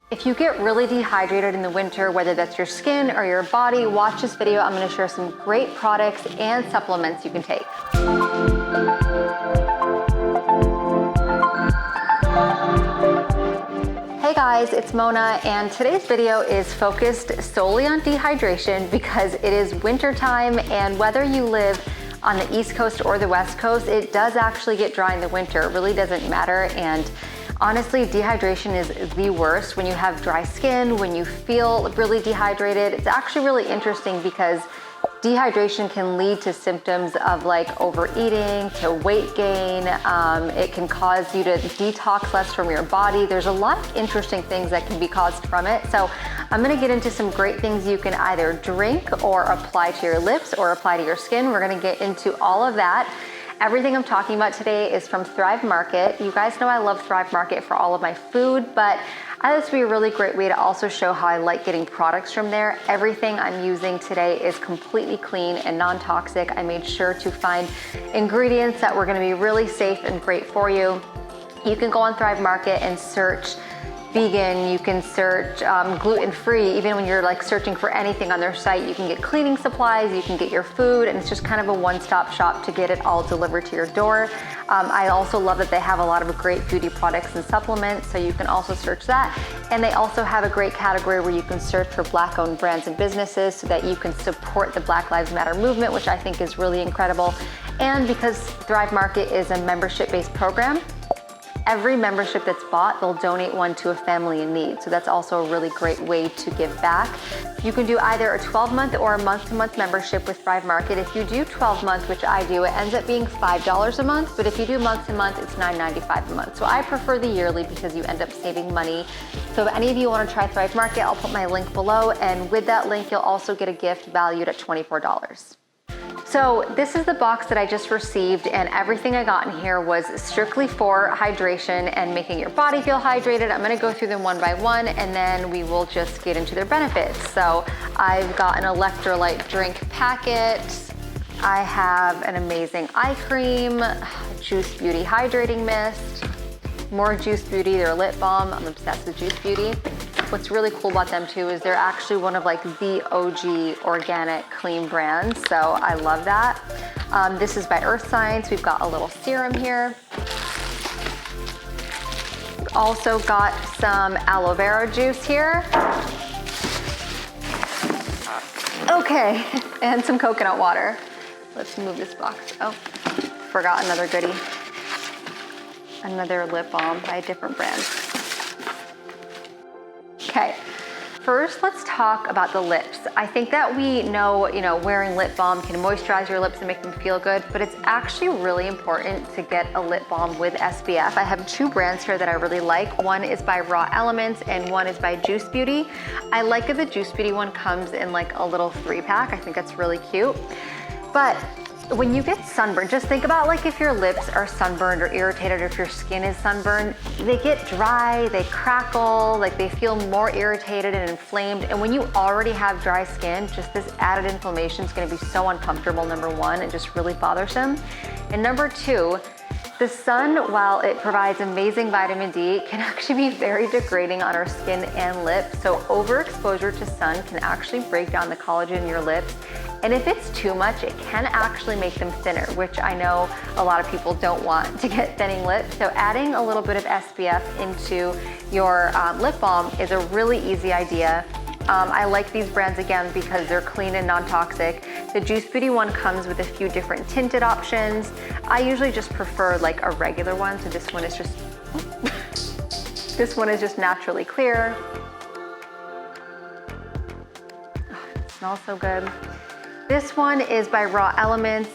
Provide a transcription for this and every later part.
If you get really dehydrated in the winter, whether that's your skin or your body, watch this video. I'm gonna share some great products and supplements you can take. Hey guys, it's Mona, and today's video is focused solely on dehydration because it is winter time, and whether you live on the East Coast or the West Coast, it does actually get dry in the winter. It really doesn't matter. And honestly, dehydration is the worst when you have dry skin, when you feel really dehydrated. It's actually really interesting because dehydration can lead to symptoms of like overeating, to weight gain. It can cause you to detox less from your body. There's a lot of interesting things that can be caused from it. So I'm gonna get into some great things you can either drink or apply to your lips or apply to your skin. We're gonna get into all of that. Everything I'm talking about today is from Thrive Market. You guys know I love Thrive Market for all of my food, but I thought this would be a really great way to also show how I like getting products from there. Everything I'm using today is completely clean and non-toxic. I made sure to find ingredients that were gonna be really safe and great for you. You can go on Thrive Market and search vegan, you can search gluten-free. Even when you're like searching for anything on their site, you can get cleaning supplies, you can get your food, and it's just kind of a one-stop shop to get it all delivered to your door. I also love that they have a lot of great beauty products and supplements, so you can also search that. And they also have a great category where you can search for Black-owned brands and businesses so that you can support the Black Lives Matter movement, which I think is really incredible. And because Thrive Market is a membership-based program, every membership that's bought, they'll donate one to a family in need. So that's also a really great way to give back. You can do either a 12-month or a month-to-month membership with Thrive Market. If you do 12-month, which I do, it ends up being $5 a month, but if you do month-to-month, it's $9.95 a month. So I prefer the yearly because you end up saving money. So if any of you wanna try Thrive Market, I'll put my link below, and with that link, you'll also get a gift valued at $24. So this is the box that I just received, and everything I got in here was strictly for hydration and making your body feel hydrated. I'm gonna go through them one by one, and then we will just get into their benefits. So I've got an electrolyte drink packet. I have an amazing eye cream, Juice Beauty hydrating mist, more Juice Beauty, their lip balm. I'm obsessed with Juice Beauty. What's really cool about them too is they're actually one of like the OG organic clean brands, so I love that. This is by Earth Science. We've got a little serum here. Also got some aloe vera juice here. Okay, and some coconut water. Let's move this box. Oh, forgot another goodie. Another lip balm by a different brand. Okay, first let's talk about the lips. I think that we know, wearing lip balm can moisturize your lips and make them feel good, but it's actually really important to get a lip balm with SPF. I have two brands here that I really like. One is by Raw Elements and one is by Juice Beauty. I like that the Juice Beauty one comes in like a little 3-pack. I think that's really cute. But when you get sunburned, just think about like if your lips are sunburned or irritated, or if your skin is sunburned, they get dry, they crackle, like they feel more irritated and inflamed. And when you already have dry skin, just this added inflammation is gonna be so uncomfortable, number one, and just really bothersome. And number two, the sun, while it provides amazing vitamin D, can actually be very degrading on our skin and lips. So overexposure to sun can actually break down the collagen in your lips. And if it's too much, it can actually make them thinner, which I know a lot of people don't want to get thinning lips. So adding a little bit of SPF into your lip balm is a really easy idea. I like these brands again because they're clean and non-toxic. The Juice Beauty one comes with a few different tinted options. I usually just prefer like a regular one, so this one is just this one is just naturally clear. Oh, it smells so good. This one is by Raw Elements.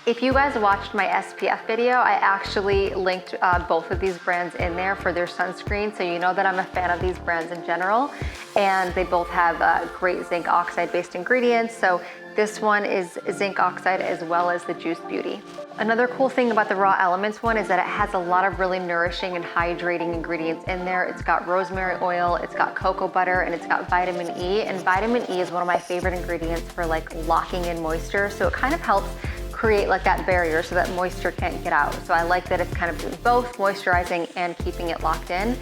If you guys watched my SPF video, I actually linked both of these brands in there for their sunscreen, so you know that I'm a fan of these brands in general. And they both have great zinc oxide based ingredients. So this one is zinc oxide as well as the Juice Beauty. Another cool thing about the Raw Elements one is that it has a lot of really nourishing and hydrating ingredients in there. It's got rosemary oil, it's got cocoa butter, and it's got vitamin E. And vitamin E is one of my favorite ingredients for like locking in moisture. So it kind of helps create like that barrier so that moisture can't get out. So I like that it's kind of doing both, moisturizing and keeping it locked in.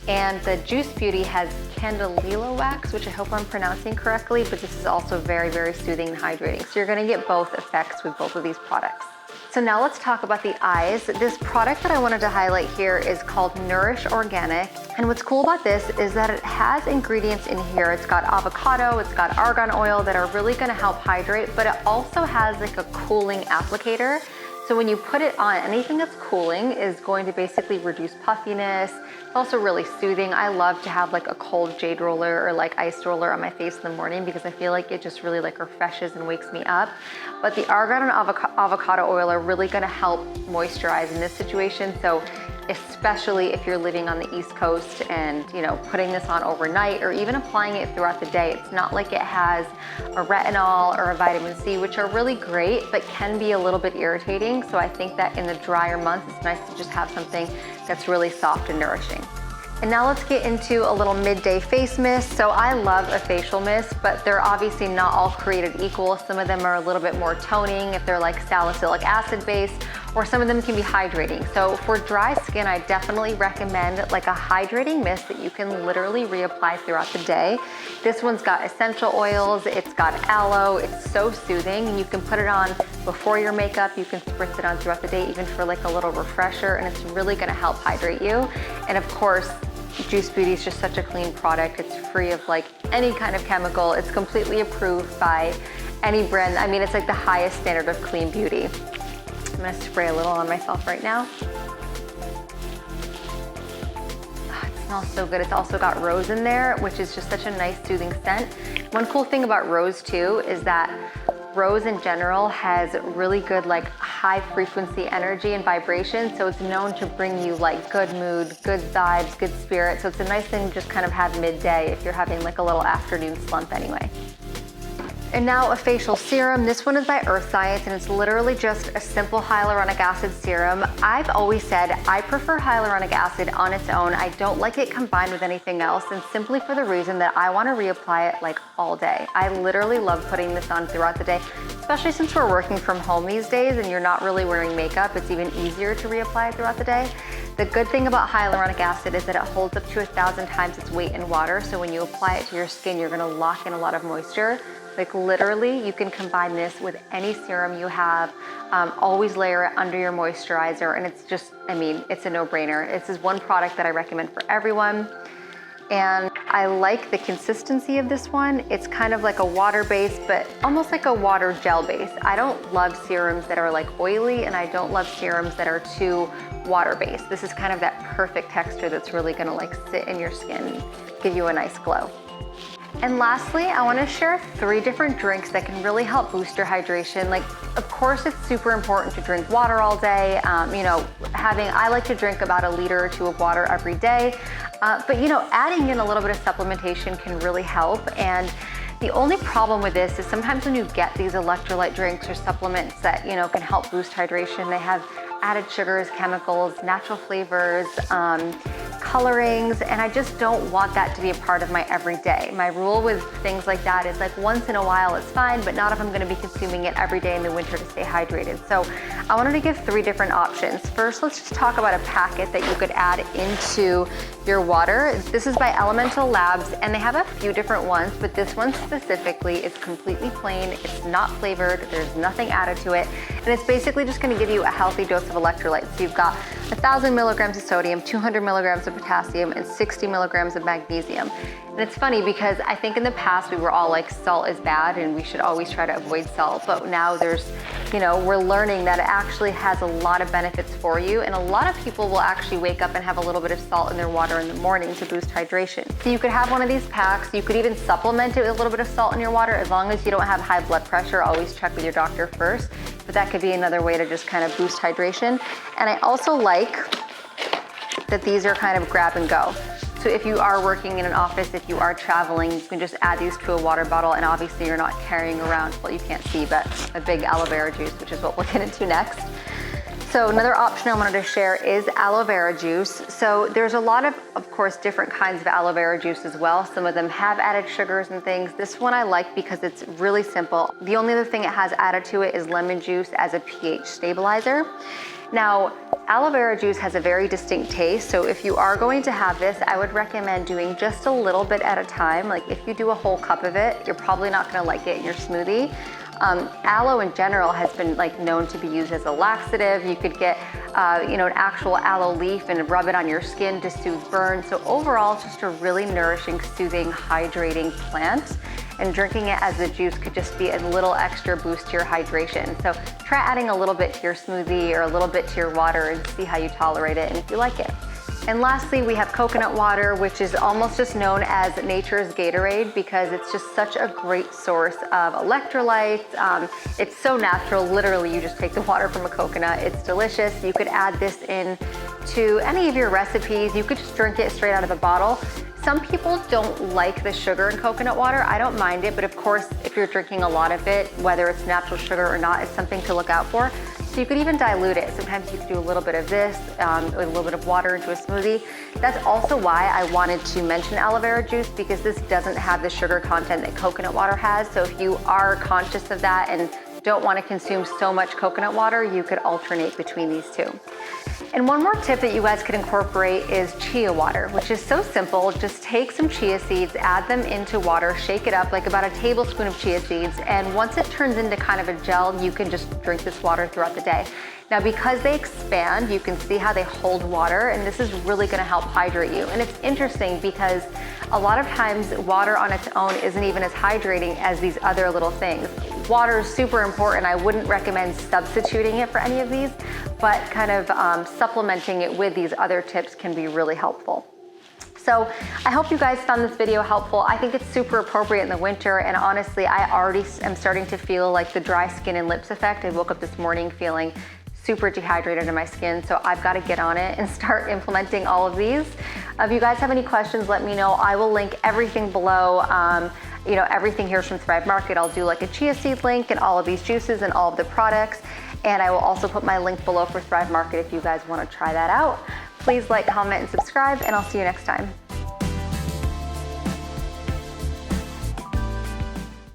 And the Juice Beauty has Candelilla wax, which I hope I'm pronouncing correctly, but this is also very, very soothing and hydrating. So you're gonna get both effects with both of these products. So now let's talk about the eyes. This product that I wanted to highlight here is called Nourish Organic. And what's cool about this is that it has ingredients in here. It's got avocado, it's got argan oil that are really gonna help hydrate, but it also has like a cooling applicator. So when you put it on, anything that's cooling is going to basically reduce puffiness. It's also really soothing. I love to have like a cold jade roller or like ice roller on my face in the morning because I feel like it just really like refreshes and wakes me up. But the argan and avocado oil are really gonna help moisturize in this situation. So especially if you're living on the East Coast and putting this on overnight or even applying it throughout the day. It's not like it has a retinol or a vitamin C, which are really great, but can be a little bit irritating. So I think that in the drier months, it's nice to just have something that's really soft and nourishing. And now let's get into a little midday face mist. So I love a facial mist, but they're obviously not all created equal. Some of them are a little bit more toning if they're like salicylic acid based, or some of them can be hydrating. So for dry skin, I definitely recommend like a hydrating mist that you can literally reapply throughout the day. This one's got essential oils, it's got aloe, it's so soothing, and you can put it on before your makeup, you can spritz it on throughout the day, even for like a little refresher, and it's really gonna help hydrate you. And of course, Juice Beauty is just such a clean product. It's free of like any kind of chemical. It's completely approved by any brand. I mean, it's like the highest standard of clean beauty. I'm gonna spray a little on myself right now. Oh, it smells so good. It's also got rose in there, which is just such a nice soothing scent. One cool thing about rose too is that rose in general has really good like high frequency energy and vibration, so it's known to bring you like good mood, good vibes, good spirit. So it's a nice thing to just kind of have midday if you're having like a little afternoon slump anyway. And now a facial serum. This one is by Earth Science, and it's literally just a simple hyaluronic acid serum. I've always said I prefer hyaluronic acid on its own. I don't like it combined with anything else, and simply for the reason that I want to reapply it like all day. I literally love putting this on throughout the day, especially since we're working from home these days and you're not really wearing makeup. It's even easier to reapply it throughout the day. The good thing about hyaluronic acid is that it holds up to 1,000 times its weight in water, so when you apply it to your skin, you're gonna lock in a lot of moisture. Like literally, you can combine this with any serum you have. Always layer it under your moisturizer, and it's just, I mean, it's a no-brainer. This is one product that I recommend for everyone. And I like the consistency of this one. It's kind of like a water base, but almost like a water gel base. I don't love serums that are like oily, and I don't love serums that are too water based. This is kind of that perfect texture that's really gonna like sit in your skin and give you a nice glow. And lastly, I want to share 3 different drinks that can really help boost your hydration. Like, of course, it's super important to drink water all day. I like to drink about 1 liter or 2 of water every day. But adding in a little bit of supplementation can really help. And the only problem with this is sometimes when you get these electrolyte drinks or supplements that, can help boost hydration, they have added sugars, chemicals, natural flavors, colorings, and I just don't want that to be a part of my everyday. My rule with things like that is like once in a while it's fine, but not if I'm gonna be consuming it every day in the winter to stay hydrated. So I wanted to give 3 different options. First, let's just talk about a packet that you could add into your water. This is by Elemental Labs, and they have a few different ones, but this one specifically is completely plain. It's not flavored, there's nothing added to it, and it's basically just gonna give you a healthy dose of electrolytes. So you've got 1,000 milligrams of sodium, 200 milligrams of potassium, and 60 milligrams of magnesium. And it's funny because I think in the past we were all like salt is bad and we should always try to avoid salt, but now there's, we're learning that it actually has a lot of benefits for you, and a lot of people will actually wake up and have a little bit of salt in their water in the morning to boost hydration. So you could have one of these packs. You could even supplement it with a little bit of salt in your water as long as you don't have high blood pressure. Always check with your doctor first, but that could be another way to just kind of boost hydration. And I also like that these are kind of grab and go. So if you are working in an office, if you are traveling, you can just add these to a water bottle, and obviously you're not carrying around, well, you can't see, but a big aloe vera juice, which is what we'll get into next. So another option I wanted to share is aloe vera juice. So there's a lot of course, different kinds of aloe vera juice as well. Some of them have added sugars and things. This one I like because it's really simple. The only other thing it has added to it is lemon juice as a pH stabilizer. Now, aloe vera juice has a very distinct taste, so if you are going to have this, I would recommend doing just a little bit at a time. Like if you do a whole cup of it, you're probably not gonna like it in your smoothie. Aloe in general has been known to be used as a laxative. You could get an actual aloe leaf and rub it on your skin to soothe burns. So overall, it's just a really nourishing, soothing, hydrating plant. And drinking it as a juice could just be a little extra boost to your hydration. So try adding a little bit to your smoothie or a little bit to your water and see how you tolerate it and if you like it. And lastly, we have coconut water, which is almost just known as nature's Gatorade because it's just such a great source of electrolytes. It's so natural. Literally, you just take the water from a coconut. It's delicious. You could add this in to any of your recipes. You could just drink it straight out of a bottle. Some people don't like the sugar in coconut water. I don't mind it, but of course, if you're drinking a lot of it, whether it's natural sugar or not, it's something to look out for. So you could even dilute it. Sometimes you could do a little bit of this, with a little bit of water into a smoothie. That's also why I wanted to mention aloe vera juice because this doesn't have the sugar content that coconut water has. So if you are conscious of that and don't want to consume so much coconut water, you could alternate between these two. And one more tip that you guys could incorporate is chia water, which is so simple. Just take some chia seeds, add them into water, shake it up like about a tablespoon of chia seeds. And once it turns into kind of a gel, you can just drink this water throughout the day. Now, because they expand, you can see how they hold water, and this is really gonna help hydrate you. And it's interesting because a lot of times water on its own isn't even as hydrating as these other little things. Water is super important. I wouldn't recommend substituting it for any of these, but kind of supplementing it with these other tips can be really helpful. So I hope you guys found this video helpful. I think it's super appropriate in the winter, and honestly, I already am starting to feel like the dry skin and lips effect. I woke up this morning feeling super dehydrated in my skin, so I've got to get on it and start implementing all of these. If you guys have any questions, let me know. I will link everything below. Everything here is from Thrive Market. I'll do like a chia seed link and all of these juices and all of the products. And I will also put my link below for Thrive Market if you guys want to try that out. Please like, comment, and subscribe, and I'll see you next time.